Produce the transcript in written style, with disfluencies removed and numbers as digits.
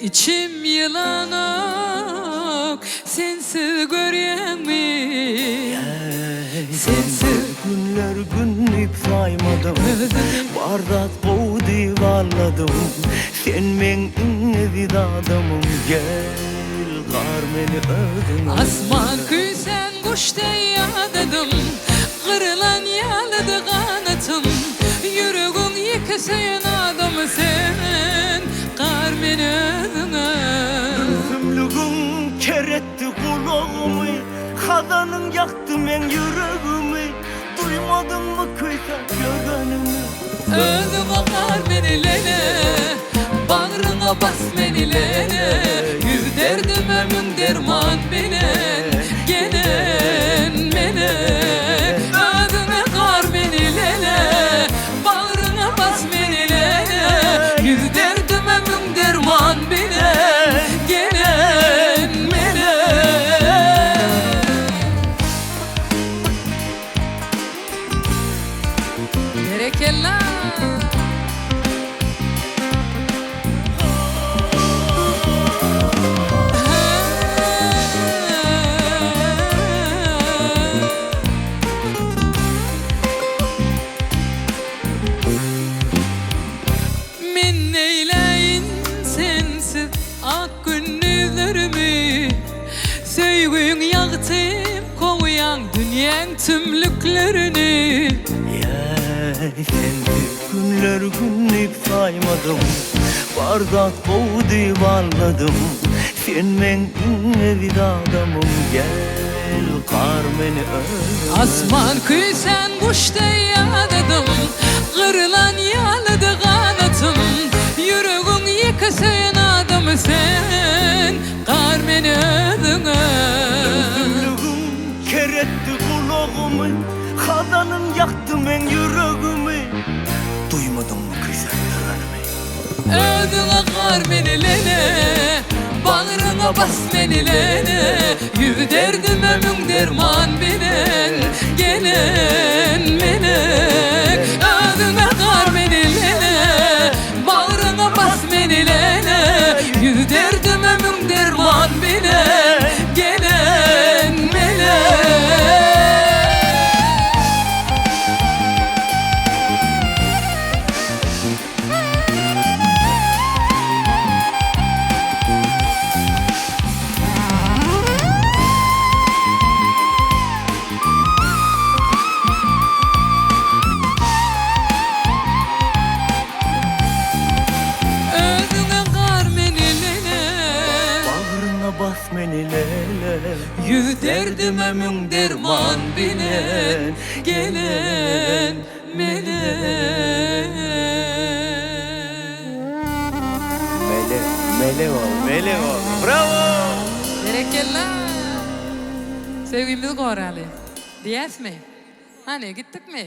içim yılanok, sensiz göreyemmi. Sensiz günler günlük saymadım, bardak boğdu yuvarladım. Sen men evidadamım, gel kar meni öldün. Asman küysen kuştay yadadım, kırılan yaladı kanatım. Yüreğin yıkısayan adamı sen, kar meni öldün. Üzümlüğün keretti kulağımı, kadanın yaktı men yüreğimi. Duymadın mı kıysak göğünümü? Öldüm o kar meni lele, bağrına bas meni lele. Yüz derdime mün derman bilen, gelen melek. Öldüm o kar meni lele, bağrına bas meni lele. Yüz derdime mün derman bilen, gelen melek. Berekeller. Min neyleyin sensiz ak günlerimi, söygün yağtıp koyan dünyanın tümlüklerini. Sensiz günler günlük saymadım, bardak boğdu yuvarladım. Sen men evidadamım, gel kar meni öldün. Asman küysen kuştay yadadım, kırılan yaladı kanatım. Yüreğin yıkısayan adamı sen, kar meni öldün. Üzümlüğün keretti kulağımı, kadanın yaktı men yüreğimi. Duymadın mı kıysak göğünümü? Öldün o kar meni lele, bağrına bas meni lele. Yüz derdime mün derman bilen, gelen melek. Öldün o kar meni lele, bağrına bas meni lele. Yüz derdime mün derman bilen, gelen melek. Bas meni lele, Yüz derdime mün derman bilen, gelen melek. Mele ol, bravo! Berekeller. Sevgimiz koralı. Diyes mi? Hani gittik mi?